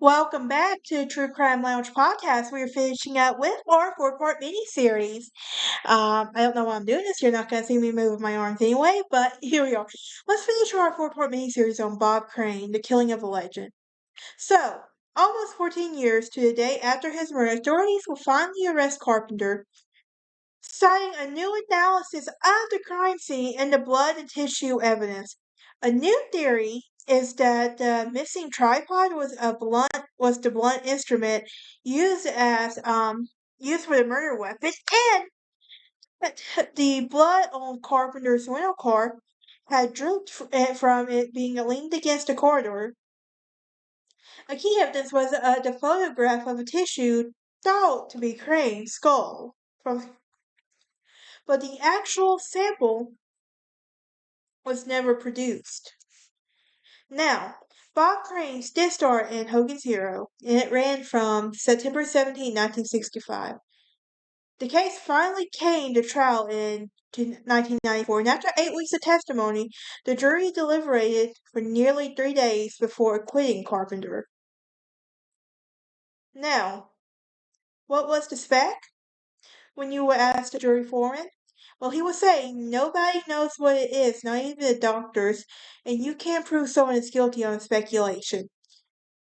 Welcome back to True Crime Lounge podcast. We're finishing up with our four-part mini-series. I don't know why I'm doing this. You're not going to see me move my arms anyway, but here we are. Let's finish our four-part mini-series on Bob Crane, the killing of a legend. So, almost 14 years to the day after his murder, authorities will finally arrest Carpenter, citing a new analysis of the crime scene and the blood and tissue evidence. A new theory is that the missing tripod was the blunt instrument used as used for the murder weapon, and that the blood on Carpenter's rental car had dripped from it being leaned against the corridor. A key evidence was the photograph of a tissue thought to be Crane's skull, but the actual sample was never produced. Now, Bob Crane did star in Hogan's Hero, and it ran from September 17, 1965. The case finally came to trial in 1994, and after 8 weeks of testimony, the jury deliberated for nearly 3 days before acquitting Carpenter. Now, what was the spec? When you were asked the jury foreman? Well, he was saying nobody knows what it is, not even the doctors, and you can't prove someone is guilty on speculation.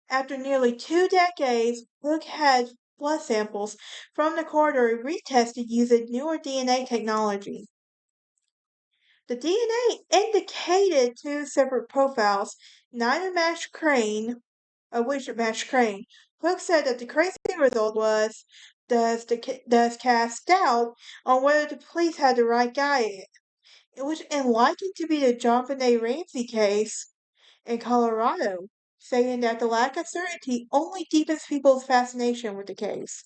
After nearly 2 decades, Hook had blood samples from the corridor retested using newer DNA technology. The DNA indicated 2 separate profiles, neither matched Crane, which matched Crane. Hook said that the crazy result was does cast doubt on whether the police had the right guy. It was likened to be the John Benet Ramsey case in Colorado, saying that the lack of certainty only deepens people's fascination with the case.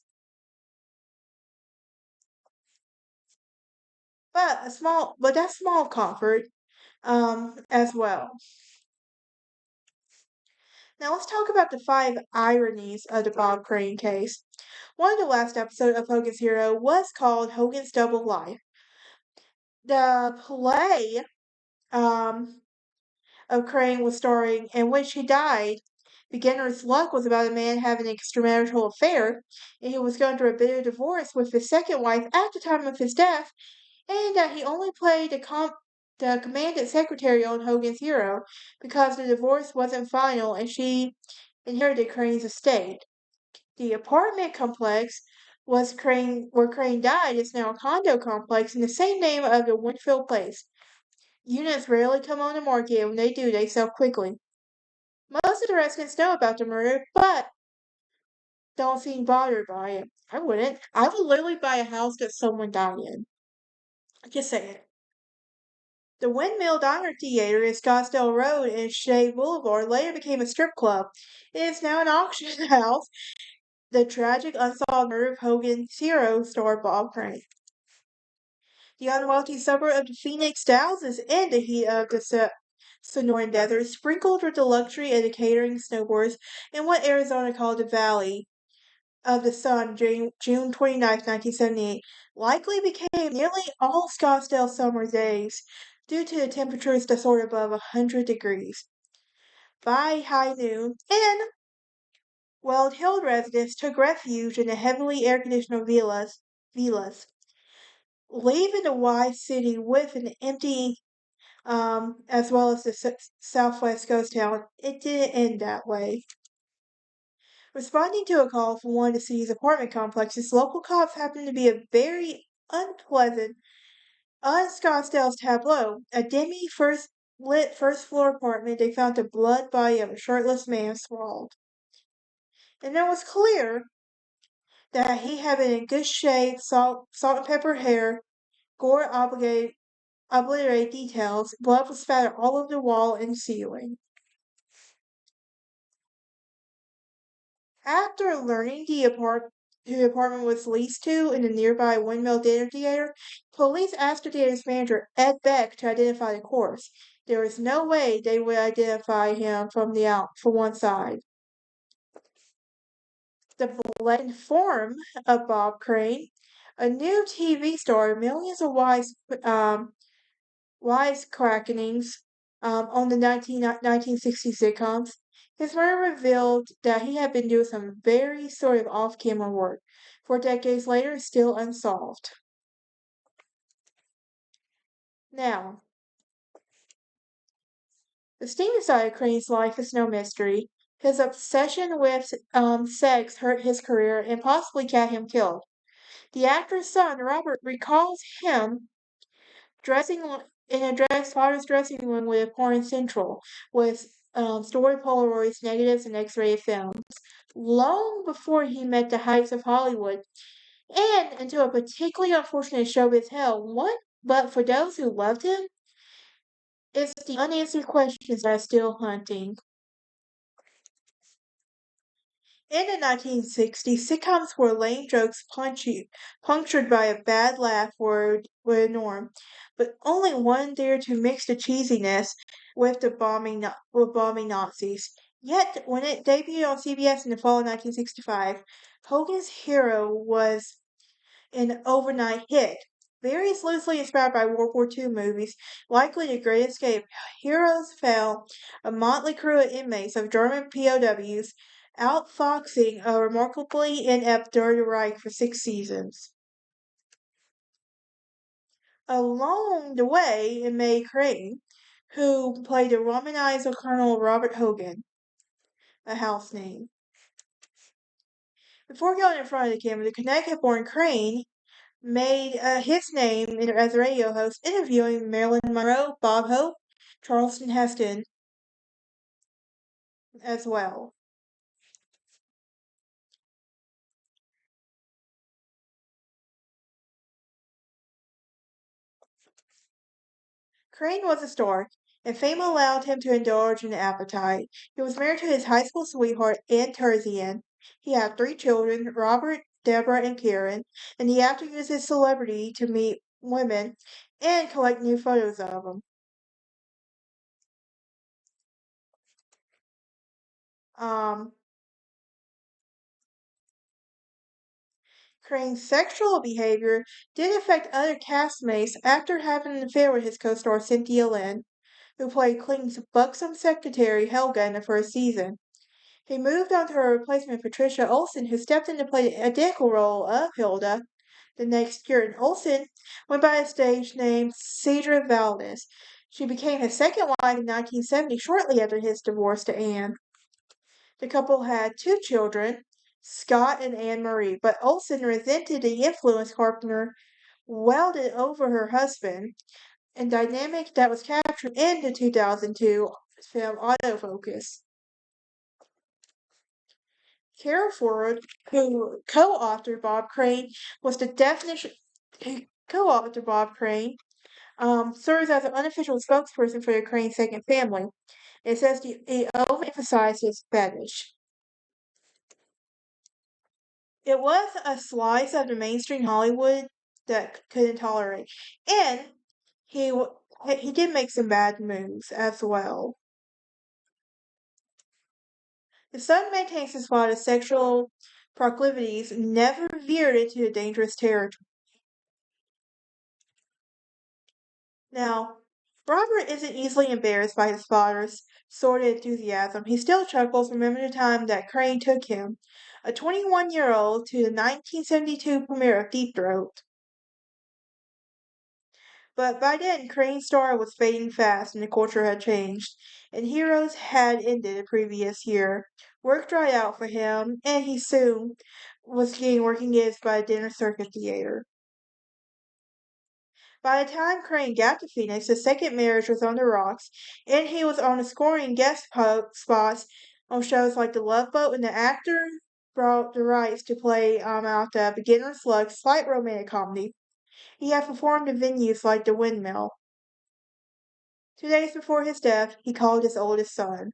But that's small comfort, as well. Now let's talk about the 5 ironies of the Bob Crane case. One of the last episodes of Hogan's Hero was called Hogan's Double Life. The play, of Crane was starring in which he died. Beginner's Luck was about a man having an extramarital affair, and he was going through a bitter divorce with his second wife at the time of his death, and that he only played the commandant secretary on Hogan's Hero because the divorce wasn't final and she inherited Crane's estate. The apartment complex where Crane died is now a condo complex in the same name of the Winfield Place. Units rarely come on the market, and when they do, they sell quickly. Most of the residents know about the murder, but don't seem bothered by it. I wouldn't. I would literally buy a house that someone died in. Just saying. The Windmill Diner Theater in Scottsdale Road and Shea Boulevard later became a strip club. It is now an auction house. The tragic unsolved murder of Hogan's hero star Bob Crane. The unwealthy suburb of Phoenix Dalles is in the heat of the Sonoran Desert, sprinkled with the luxury of the catering snowboards in what Arizona called the Valley of the Sun during June 29, 1978, likely became nearly all Scottsdale summer days due to the temperatures that soared above 100 degrees. By high noon, and Weld Hill residents took refuge in the heavily air-conditioned villas, leaving the wide city with an empty as well as the southwest ghost town. It didn't end that way. Responding to a call from one of the city's apartment complexes, local cops happened to be a very unpleasant on Scottsdale's tableau. A dimly lit first floor apartment, they found the blood body of a shirtless man sprawled. And it was clear that he had been in good shape, salt and pepper hair, gore obliterated details, blood was spattered all over the wall and ceiling. After learning who the apartment was leased to in the nearby Windmill Dinner Theater, police asked the theater's manager, Ed Beck, to identify the corpse. There was no way they would identify him from one side. The blend form of Bob Crane, a new TV star, millions of wisecrackings on the 1960 sitcoms. His murder revealed that he had been doing some very sort of off-camera work. 4 decades later, still unsolved. Now, the steamy side of Crane's life is no mystery. His obsession with sex hurt his career and possibly got him killed. The actor's son, Robert, recalls him dressing in a father's dressing room with Porn Central with story Polaroids, negatives, and X-ray films. Long before he met the heights of Hollywood, and into a particularly unfortunate showbiz hell. What? But for those who loved him, it's the unanswered questions that are still haunting. In the 1960s, sitcoms were lame jokes punctured by a bad laugh were a norm, but only one dared to mix the cheesiness with the bombing Nazis. Yet, when it debuted on CBS in the fall of 1965, Hogan's Hero was an overnight hit. Very loosely inspired by World War II movies, likely The Great Escape, Heroes fell a motley crew of inmates of German POWs, outfoxing a remarkably inept Third Reich for 6 seasons. Along the way, it made Crane, who played the Romanizer Colonel Robert Hogan, a house name. Before going in front of the camera, the Connecticut-born Crane made his name as a radio host, interviewing Marilyn Monroe, Bob Hope, Charleston Heston as well. Crane was a star, and fame allowed him to indulge in appetite. He was married to his high school sweetheart, Ann Terzian. He had 3 children, Robert, Deborah, and Karen, and the actor used his celebrity to meet women and collect new photos of them. Um, Crane's sexual behavior did affect other castmates after having an affair with his co-star Cynthia Lynn, who played Clinton's buxom secretary Helga in the first season. He moved on to her replacement Patricia Olson, who stepped in to play the identical role of Hilda the next year. And Olson went by a stage name Cedra Valdez. She became his second wife in 1970, shortly after his divorce to Anne. The couple had 2 children, Scott and Anne Marie, but Olson resented the influence Carpenter welded over her husband, a dynamic that was captured in the 2002 film Autofocus. Carol Ford, who co-authored Bob Crane, was the definition. Co-authored Bob Crane, serves as an unofficial spokesperson for the Crane second family. It says it overemphasized his fetish. It was a slice of the mainstream Hollywood that couldn't tolerate, and he did make some bad moves as well. The son maintains his father's sexual proclivities never veered into a dangerous territory. Now, Robert isn't easily embarrassed by his father's sordid enthusiasm. He still chuckles, remembering the time that Crane took him, a 21-year-old, to the 1972 premiere of Deep Throat. But by then, Crane's star was fading fast and the culture had changed, and Heroes had ended the previous year. Work dried out for him, and he soon was getting working gigs by a dinner circuit theater. By the time Crane got to Phoenix, his second marriage was on the rocks, and he was on a scoring guest spots on shows like The Love Boat, and the actor brought the rights to play out the beginner's luck slight romantic comedy. He had performed in venues like the Windmill. 2 days before his death, he called his oldest son.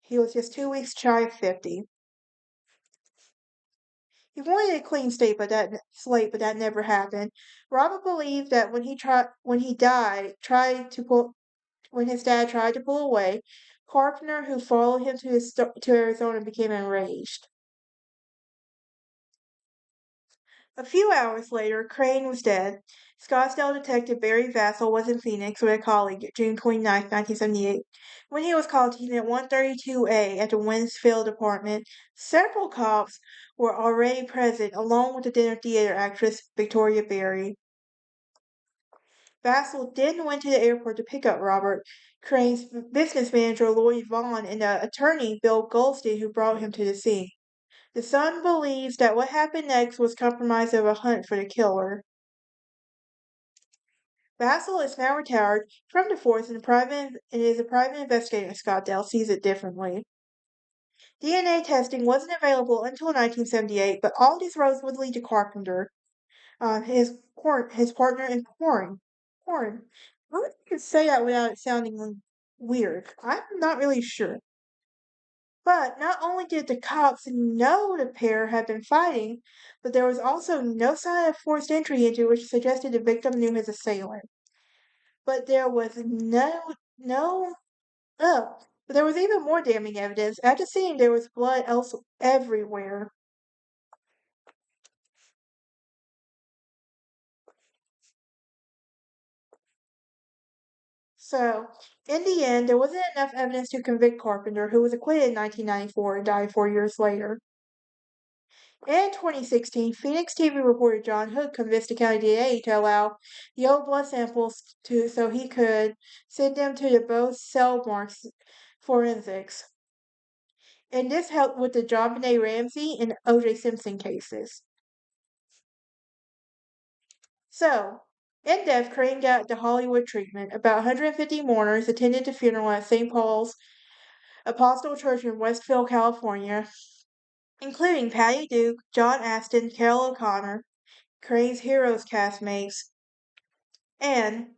He was just 2 weeks shy of 50. He wanted a clean slate, but that never happened. Robert believed that when he died, when his dad tried to pull away, Carpenter, who followed him to Arizona, became enraged. A few hours later, Crane was dead. Scottsdale detective Barry Vassell was in Phoenix with a colleague June 29, 1978. When he was called to Unit 132A at the Winsfield apartment, several cops were already present, along with the dinner theater actress Victoria Barry. Vassell then went to the airport to pick up Robert Crane's business manager Lloyd Vaughn and the attorney Bill Goldstein, who brought him to the scene. The Sun believes that what happened next was compromise of a hunt for the killer. Vassell is now retired from the force and is a private investigator. Scottsdale sees it differently. DNA testing wasn't available until 1978, but all these roads would lead to Carpenter, his partner in crime. Crime. How would you say that without it sounding weird? I'm not really sure. But not only did the cops know the pair had been fighting, but there was also no sign of forced entry into which suggested the victim knew his assailant. But there was no oh, but there was even more damning evidence. At the scene, there was blood everywhere. So, in the end, there wasn't enough evidence to convict Carpenter, who was acquitted in 1994 and died 4 years later. In 2016, Phoenix TV reporter John Hood convinced the county DA to allow the old blood samples so he could send them to the both cell marks forensics. And this helped with the JonBenet Ramsey and O.J. Simpson cases. So, in death, Crane got the Hollywood treatment. About 150 mourners attended the funeral at St. Paul's Apostle Church in Westville, California, including Patty Duke, John Astin, Carol O'Connor, Crane's Heroes castmates, and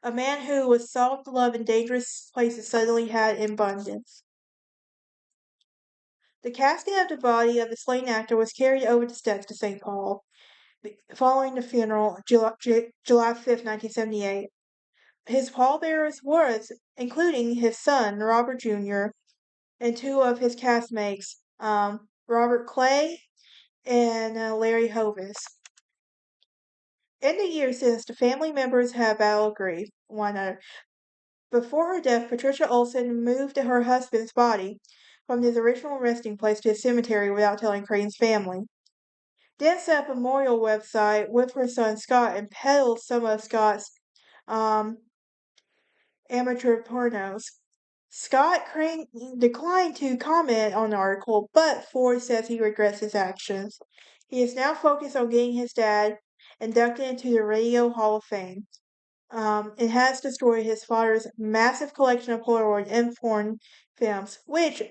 a man who was soft love in dangerous places suddenly had in abundance. The casting of the body of the slain actor was carried over the steps to St. Paul following the funeral, July 5, 1978. His pallbearers were, including his son, Robert Jr., and two of his castmates, Robert Clay and Larry Hovis. In the years since, the family members have battled grief one another. Before her death, Patricia Olson moved her husband's body from his original resting place to a cemetery without telling Crane's family. Then set up a memorial website with her son Scott and peddled some of Scott's um, amateur pornos. Scott Crane declined to comment on the article, but Ford says he regrets his actions. He is now focused on getting his dad inducted into the Radio Hall of Fame. It has destroyed his father's massive collection of Polaroid and porn films, which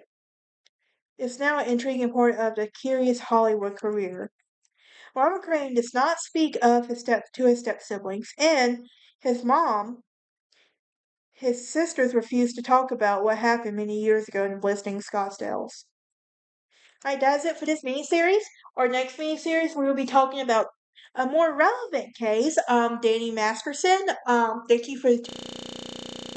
is now an intriguing part of the curious Hollywood career. Robert Crane does not speak of his step siblings, and his mom, his sisters refuse to talk about what happened many years ago in Blistering Scottsdales. Alright, that's it for this miniseries. Our next miniseries, we will be talking about a more relevant case, Danny Masterson. Thank you for